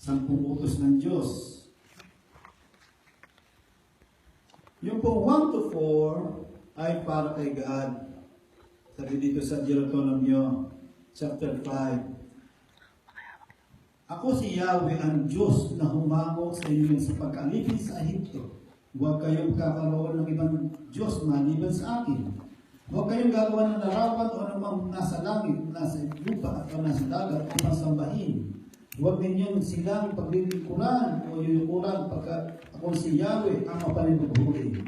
10 utos ng Diyos. Yung pong 1 to 4 ay para kay God. Sabi dito sa Deuteronomio chapter 5. Ako si Yahweh ang Diyos na humako sa inyo sa pag-alipin sa Ehipto. Huwag kayong kakaroon ng ibang Diyos maliban sa akin. Huwag kayong gagawa ng larawan o namang nasa langit, nasa lupa at nasa dagat upang sambahin. Huwag ninyong silang paglilingkuran o yuyukuran pagkat ako si Yahweh ang mapaninubuhin.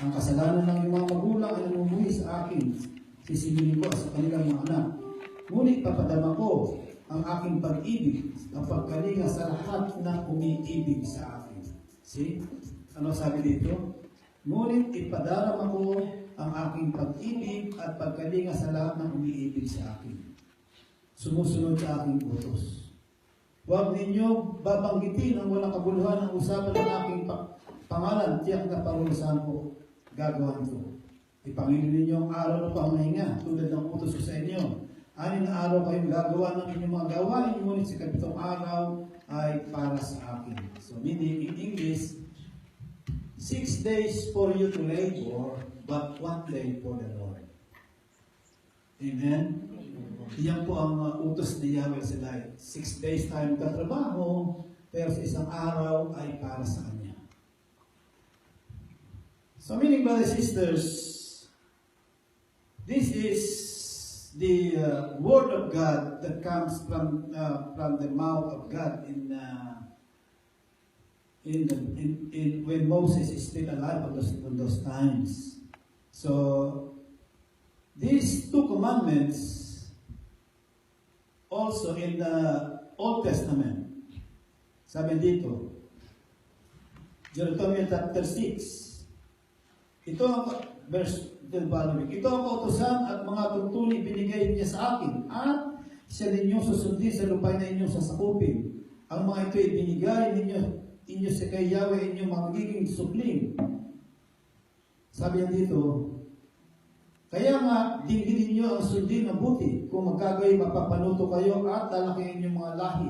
Ang kasalanan ng iyong mga magulang ay namumuhi sa akin. Sisingilin ko sa kanilang mga anak. Ngunit papadama ko ang aking pag-ibig ang pagkalinga sa lahat na umiibig sa akin. See? Ano sabi dito? Ngunit ipadarama ko ang aking pag-ibig at pagkalinga sa lahat ng umiibig sa akin. Sumusunod sa aking utos. Huwag ninyo babanggitin ang walang kabuluhan ang usapan ng aking pangalan, tiyak na parusahan ko, gagawin ko. Ipanginoon ninyo ang araw ng pamahinga tulad ng utos ko sa inyo. 6 na araw kayong gagawa ng inyong mga gawain, ngunit sa 7 araw ay para sa akin. So meaning in English, 6 days for you to labor, but 1 day for the Lord. Amen? Iyan po ang utos ni Yahweh sa lahat. 6 days tayo magkatrabaho, pero sa isang araw ay para sa Kanya. So meaning, brothers and sisters, this is the word of God that comes from the mouth of God when Moses is still alive on those times. So these 2 commandments also in the Old Testament. Sabi dito, Deuteronomy chapter 6. Ito ang verse ito ang kautusan at mga tuntunin binigay niya sa akin at siya ninyong susundin sa lupain na inyong sasakupin. Ang mga ito ibinigay ninyo sa kay Yahweh inyong magiging supling. Sabi niya dito, kaya nga, dingginin niyo ang sundin ng buti. Kung magkagay, mapapaluto kayo at lalakihin inyong mga lahi.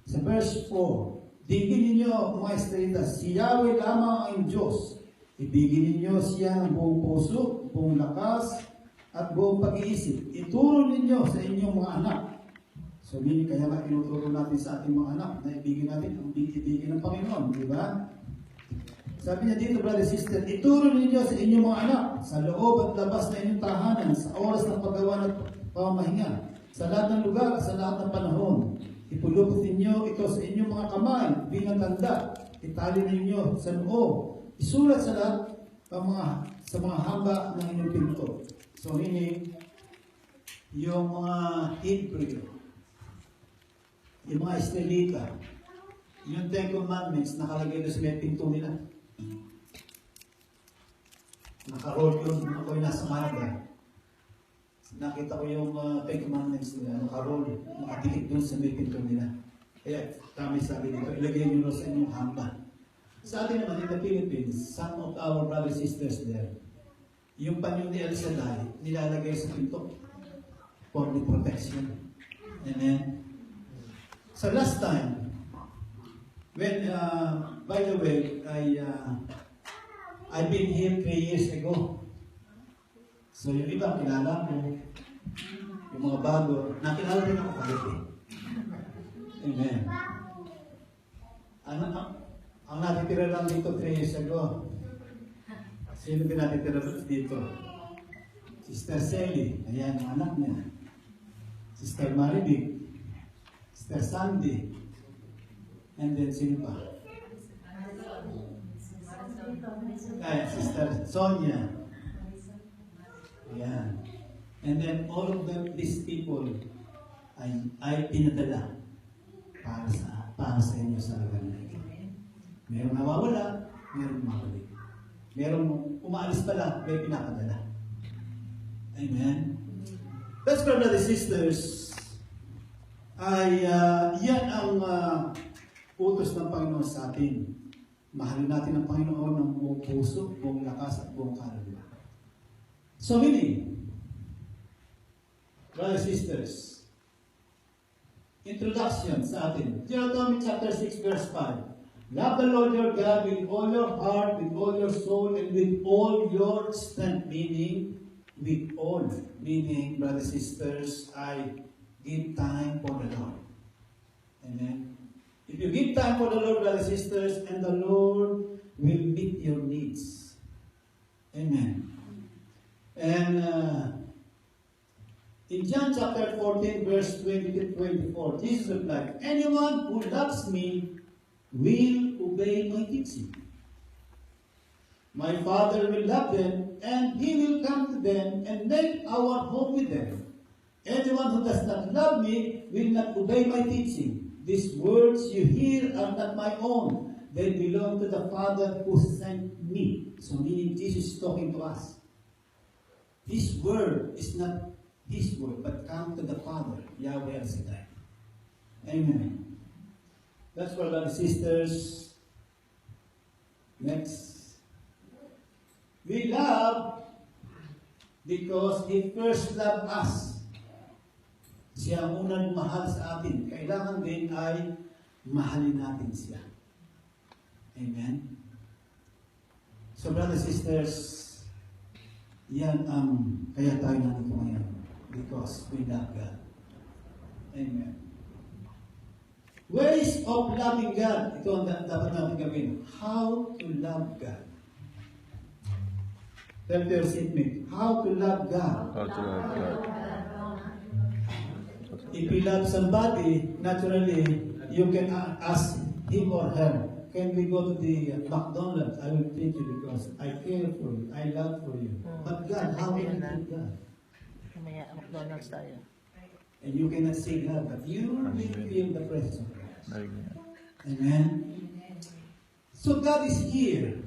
Sa verse 4, dingginin niyo mga estrita, si Yahweh lamang ang Diyos. Ibigin ninyo siya ng buong puso, buong lakas, at buong pag-iisip. Ituro ninyo sa inyong mga anak. So, kaya nga tinuturo natin sa ating mga anak na ibigin natin ang ibigin ng Panginoon. Di ba? Sabi niya dito, brother sister, ituro ninyo sa inyong mga anak, sa loob at labas na inyong tahanan, sa oras ng paggawa ng pamamahinga, sa lahat ng lugar, sa lahat ng panahon. Ipulupot ninyo ito sa inyong mga kamay bilang tanda. Itali ninyo sa noo. Isulat sa lahat sa mga hamba ng inyong pinto. So, yung mga Hebrew, yung mga Israelita, yung 10 Commandments nakalagay doon sa may pinto nila. Nakaroll yun, ako yung nasa Canada. Nakita ko yung 10 Commandments nila, nakaroll, nakatilik doon sa may pinto nila. Kaya, kami sabi dito, ilagay nyo sa inyong hamba. Sa atin naman, in the Philippines, some of our brothers and sisters there, yung panyo ni El Shaddai, nilalagay sa pinto for the protection. Amen? So last time, when, by the way, I've been here 3 years ago. So yung iba, kilala ko. Yung mga bago, nakilala rin ako pagdating. Amen. Ang natitira lang dito 3 years ago. Sino din natitira dito? Sister Sally, ayan ang anak niya. Sister Maribig, Sister Sandy, and then sino pa? Sister Sonia. Ayan. And then all of these people ay pinadala para sa inyo sa lugar na ito. Merong nawawala, merong mabalik. Merong umaalis pala, may pinapadala. Amen? That's why, brothers and sisters, yan ang utos ng Panginoon sa atin. Mahalin natin ang Panginoon ng buong puso, buong lakas, at buong kaluluwa. So, meaning, brothers and sisters, introduction sa atin. Deuteronomy chapter 6 verse 5. Love the Lord your God with all your heart, with all your soul, and with all your strength. Meaning, with all. Meaning, brothers and sisters, I give time for the Lord. Amen. If you give time for the Lord, brothers and sisters, and the Lord will meet your needs. Amen. And in John chapter 14, verse 20 to 24, Jesus replied, anyone who loves me will obey my teaching. My Father will love them, and He will come to them and make our home with them. Anyone who does not love me will not obey my teaching. These words you hear are not my own. They belong to the Father who sent me. So meaning Jesus is talking to us. His word is not His word, but come to the Father, Yahweh El Shaddai. Amen. That's for the sisters. Next. We love because He first loved us. Siya ang unang mahal sa atin. Kailangan din ay mahalin natin siya. Amen. So brothers and sisters, yan ang kaya tayo nandito ngayon. Because we love God. Amen. Ways of loving God. Ito ang dapat natin gawin. How to love God. Tell your seatmate, how to love God. How to love God. If you love somebody, naturally, you can ask him or her, can we go to the McDonald's? I will treat you because I care for you. I love for you. But God, how will you treat God? May McDonald's tayo. And you cannot say God, but you will feel the presence of God. Amen. So God is here.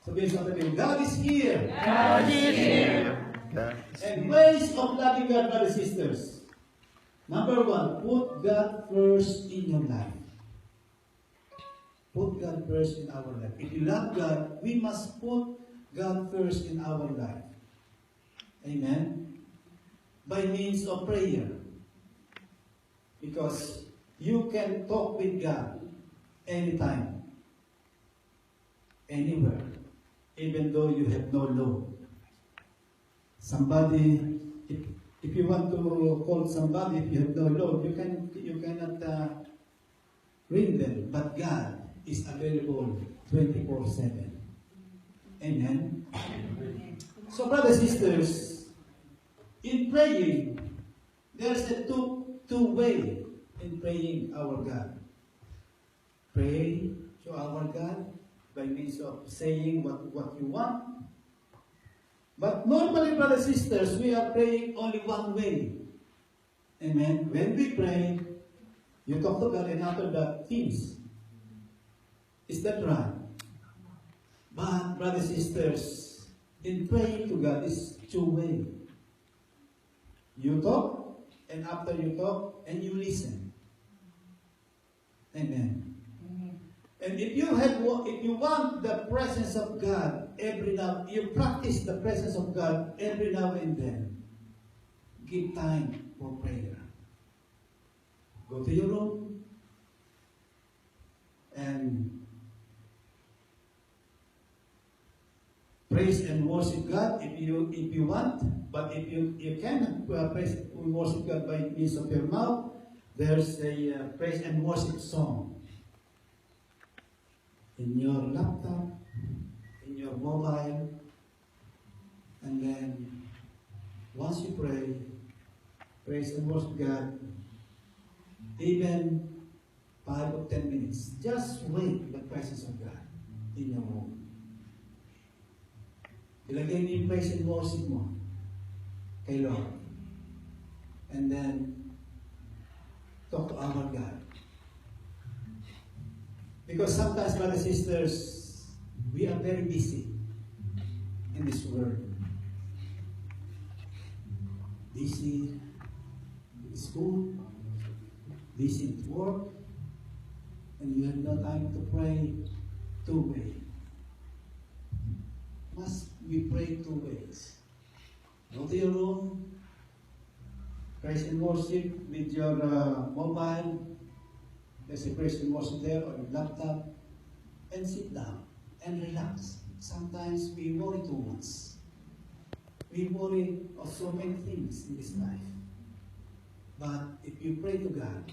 Sabihin sa atin, God is here. God is here. And ways of loving God, brothers and sisters. Number one, put God first in your life. Put God first in our life. If you love God, we must put God first in our life. Amen. By means of prayer. Because you can talk with God anytime, anywhere, even though you have no law. Somebody, if you want to call somebody, if you have no law, you cannot ring them. But God is available 24/7. Amen. So, brothers and sisters, in praying, there's a two way in praying our God. Pray to our God by means of saying what you want. But normally, brothers and sisters, we are praying only one way. Amen. When we pray, you talk to God and after that, peace. Is that right? But, brothers and sisters, in praying to God is two way. You talk, and after you talk, and you listen. Amen. And if you want the presence of God every now, you practice the presence of God every now and then. Give time for prayer. Go to your room and praise and worship God if you want. But if you cannot praise and worship God by means of your mouth, there's a praise and worship song. In your laptop, in your mobile, and then once you pray, praise and worship God, even 5 or 10 minutes, just wait the presence of God in your home. Ilagay mo yung praise and worship mo kay Lord. And then, talk to our God. Because sometimes, brothers and sisters, we are very busy in this world. Busy in school, busy at work, and you have no time to pray two ways. Must we pray two ways? Go to your room, praise and worship with your mobile. There's a praise and worship there or your laptop. And sit down and relax. Sometimes we worry too much. We worry of so many things in this life. But if you pray to God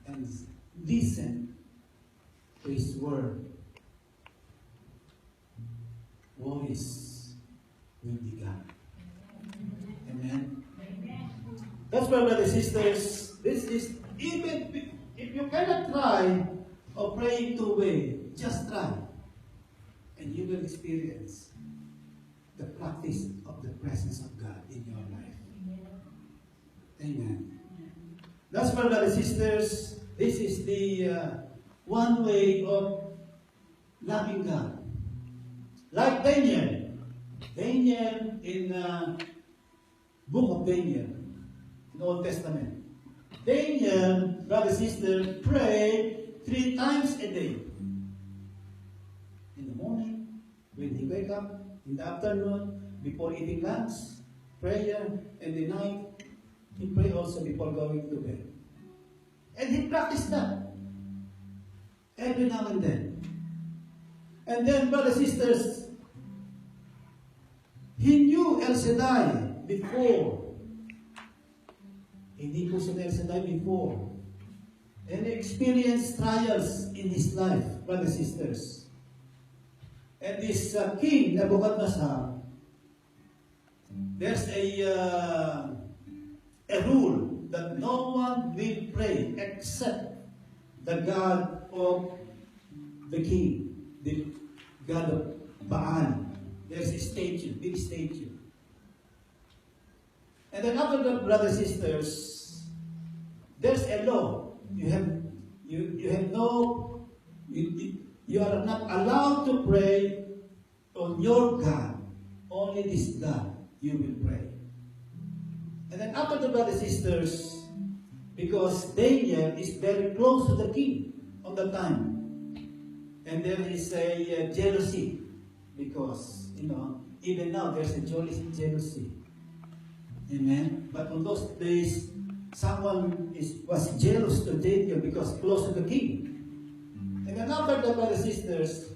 and listen to His word, worries will be gone. Amen. That's why, brothers and sisters, this is, even if you cannot try or pray two-way, just try. And you will experience the practice of the presence of God in your life. Amen. That's why, brothers and sisters, this is the one way of loving God. Like Daniel. Daniel in book of Daniel, in the Old Testament. Daniel, brothers and sisters, prayed 3 times a day. In the morning, when he wake up, in the afternoon, before eating lunch, prayer, and the night, he prayed also before going to bed. And he practiced that every now and then. And then, brothers and sisters, he knew El Shaddai before. Hindi po siya El Shaddai before. And he experienced trials in his life, brothers and sisters. And this king, Nebuchadnezzar, there's a rule that no one will pray except the God of the king, the God of Baal. There's a statue, big statue. And then after that, brothers and sisters, there's a law. You are not allowed to pray on your God. Only this God you will pray. And then after the brothers and sisters, because Daniel is very close to the king on that time. And there is a jealousy. Because, even now there's a jealousy. Amen. But on those days, someone was jealous to Daniel because close to the king. And then after the brothers and sisters,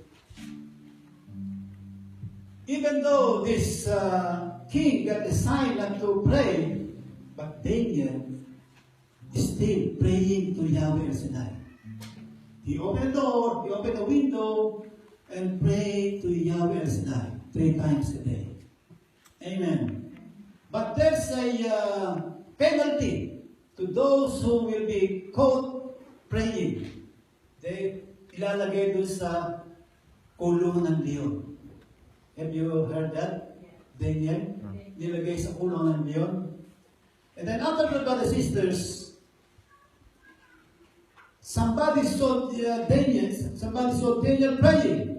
even though this king got the sign not to pray, but Daniel is still praying to Yahweh El Shaddai. He opened the door, he opened the window, and prayed to Yahweh El Shaddai 3 times a day. Amen. But there's a penalty to those who will be caught praying. They ilalagay doon sa kulungan ng leon. Have you heard that? Daniel? Nilagay sa kulungan ng leon. And then after the brothers and sisters, somebody saw Daniel praying.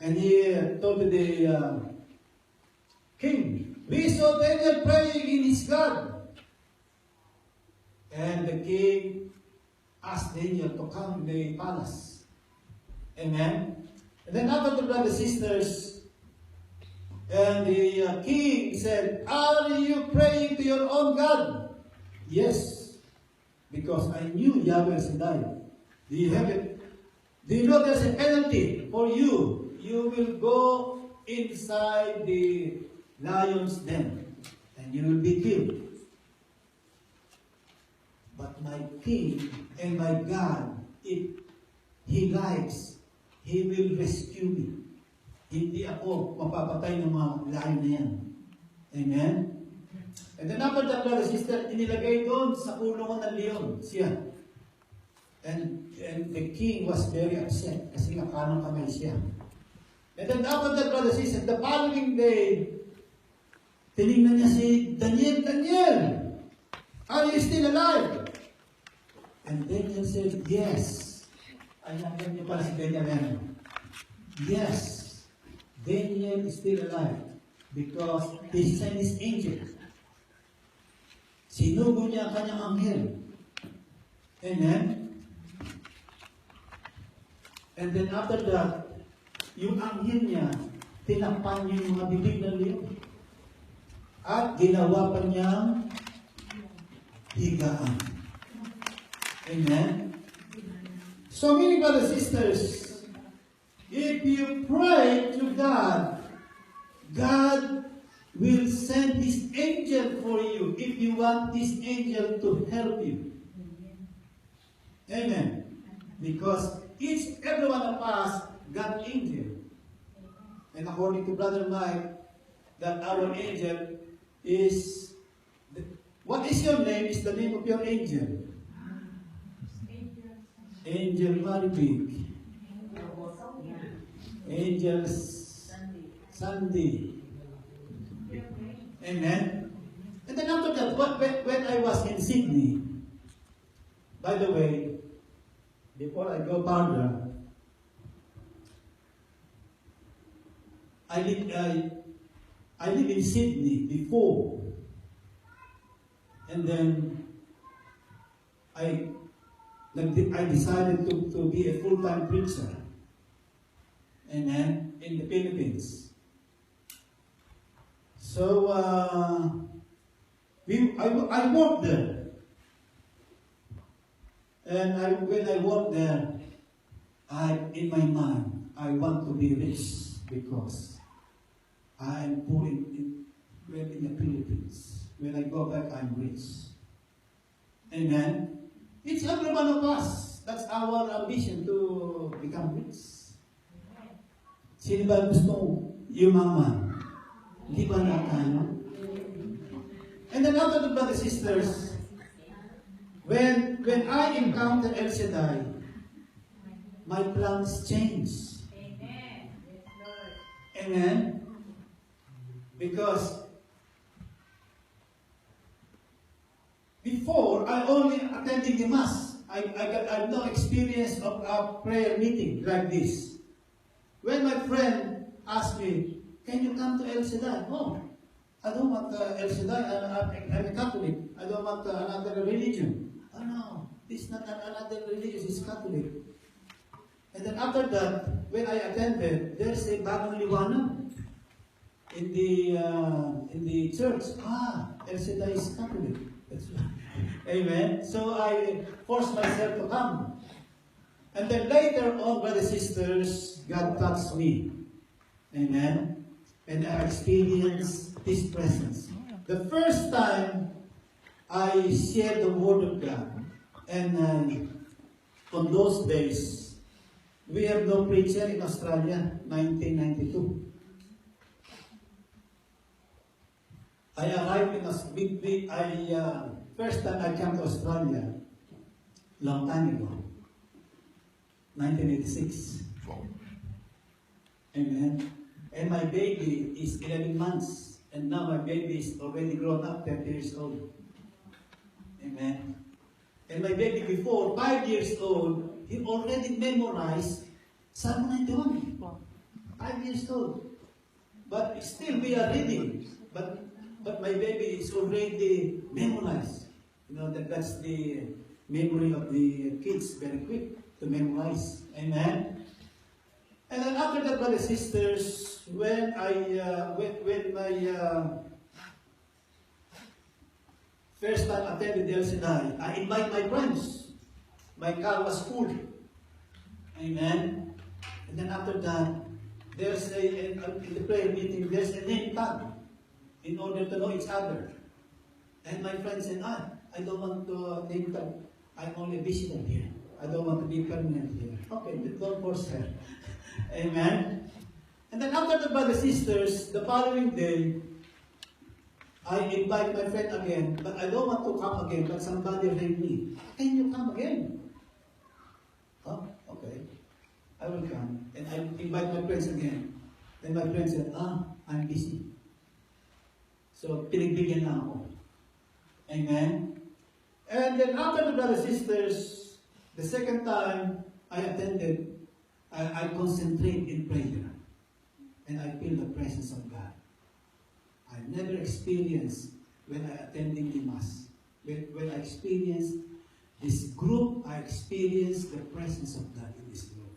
And he told the king, we saw Daniel praying in his God. And the king asked Daniel to come to the palace. Amen. And then after the brothers and sisters, and the king said, are you praying to your own God? Yes, because I knew Yahweh Shaddai. Do you have it? Do you know there's a penalty for you? You will go inside the lion's den and you will be killed. But my king and my God, if He likes, He will rescue me. Hindi ako mapapatay ng mga lion na yan. Amen? And then after that, brother, sister, inilagay doon sa kulungan ng leon siya. And the king was very upset kasi nakanang kamay siya. And then after that, brother, sister, the following day, tinignan niya si Daniel, are you still alive? And Daniel said, yes. Ay, nakita niyo pala si Daniel yan. Yes, Daniel is still alive because he sent his angel. Sinugo niya ang kanyang anghel. Amen? And then after that, yung anghel niya, tinakpan niya yung mga bibig ng leon. At ginawa pa niyang higaan. Amen? So many brothers and sisters, if you pray to God, God will send His angel for you if you want this angel to help you. Amen. Because every one of us got angel. And according to Brother Mike, that our angel is, what is your name? Is the name of your angel? Angel Maribig. Angel Sandy. Amen. And then after that, when I was in Sydney, by the way, before I go further, I live in Sydney before, and then I decided to be a full-time preacher, amen, in the Philippines. So I worked there, and when I worked there, in my mind I want to be rich because I am poor in the Philippines. When I go back, I'm rich. Amen. It's every one of us. That's our ambition to become rich. Sino ba gusto yumaman? Di ba na tayo? And then after the brothers and sisters, when I encounter El Shaddai, my plans change. Amen. Because before, I only attended the Mass. I had no experience of a prayer meeting like this. When my friend asked me, can you come to El Shaddai? Oh, I don't want El Shaddai. I'm a Catholic. I don't want another religion. Oh no, this is not another religion, it's Catholic. And then after that, when I attended, there's a bagong liwanag in the church. El Shaddai is Catholic. That's right. Amen. So I forced myself to come. And then later on, brothers and sisters, God touched me. Amen. And I experienced His presence. The first time I shared the Word of God, and on those days, we have no preacher in Australia, 1992. I arrived in first time I came to Australia, long time ago, 1986. Amen. And my baby is 11 months, and now my baby is already grown up, 30 years old. Amen. And my baby before, 5 years old, he already memorized Psalm 91. 5 years old. But still we are reading. But my baby is already memorized. You know, that's the memory of the kids, very quick to memorize. Amen. And then after that, brothers and sisters, when my first time attended El Shaddai, I invite my friends. My car was full. Amen. And then after that, there's in the prayer meeting, there's a name tag in order to know each other. And my friend said, I don't want to name tag. I'm only a visitor here. I don't want to be permanent here. Okay, don't force her. Amen. And then after the brothers and sisters, the following day, I invite my friend again, but I don't want to come again, but somebody rang me. Can you come again? Oh, okay. I will come. And I invite my friends again. Then my friend said, I'm busy. So, pinagbigyan na ako. Amen? And then after the brothers and sisters, the second time I attended, I concentrate in prayer. And I feel the presence of God. I never experienced when I attended the Mass. When I experienced this group, I experienced the presence of God in this room.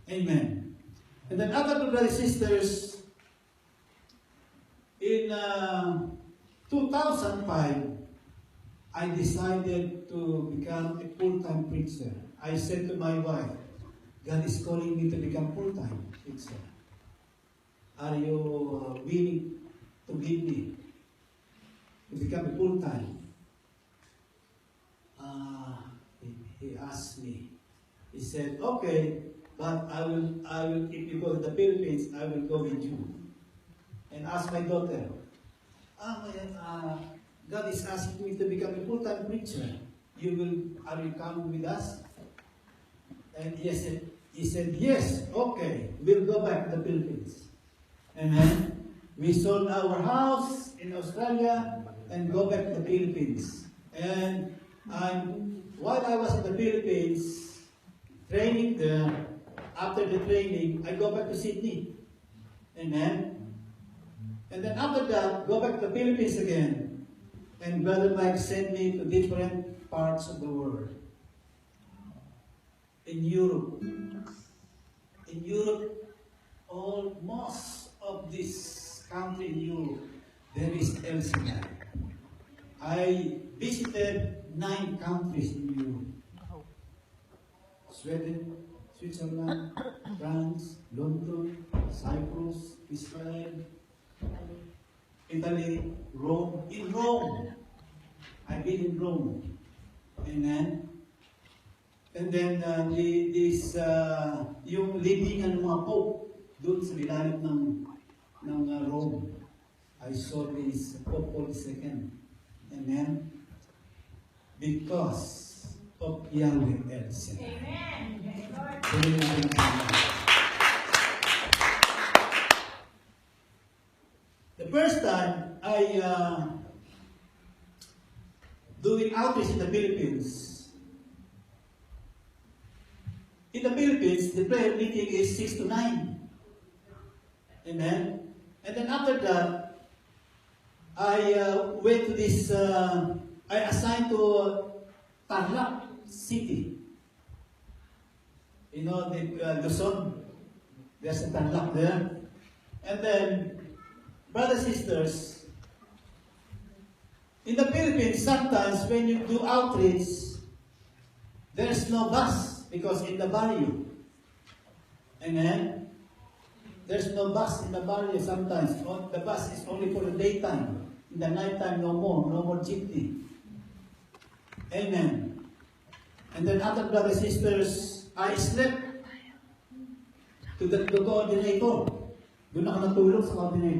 Amen. And then after the brothers and sisters, In 2005, I decided to become a full-time preacher. I said to my wife, God is calling me to become full-time preacher. Are you willing to give me to become a full-time? He asked me. He said, okay, but I will, if you go to the Philippines, I will go with you. And asked my daughter, God is asking me to become a full-time preacher. Are you coming with us? And he said, yes, okay, we'll go back to the Philippines. And then we sold our house in Australia and go back to the Philippines. And while I was in the Philippines, training there, after the training, I go back to Sydney. Amen. And then after that, go back to the Philippines again. And Brother Mike sent me to different parts of the world. In Europe. In Europe, most of this country in Europe, there is LCI. I visited 9 countries in Europe. Sweden, Switzerland, France, London, Cyprus, Israel, Italy, Rome. In Rome, I've been in Rome. Amen. And then yung libingan ng mga Pope doon sa ilalim ng Rome. I saw this Pope Paul II. Amen. Because of Yahweh El Shaddai. Amen. The first time I doing outreach in the Philippines. In the Philippines, the prayer meeting is 6 to 9. Amen. And then after that, I went to this. I assigned to Tarlac City. You know, the Luzon. There's a Tarlac there. And then, brothers and sisters, in the Philippines, sometimes when you do outreach, there's no bus because in the barrio. Amen? There's no bus in the barrio sometimes. The bus is only for the daytime. In the nighttime, no more jeepney. Amen. And then other brothers and sisters, I slept to the coordinator. Doon ako natulog sa coordinator.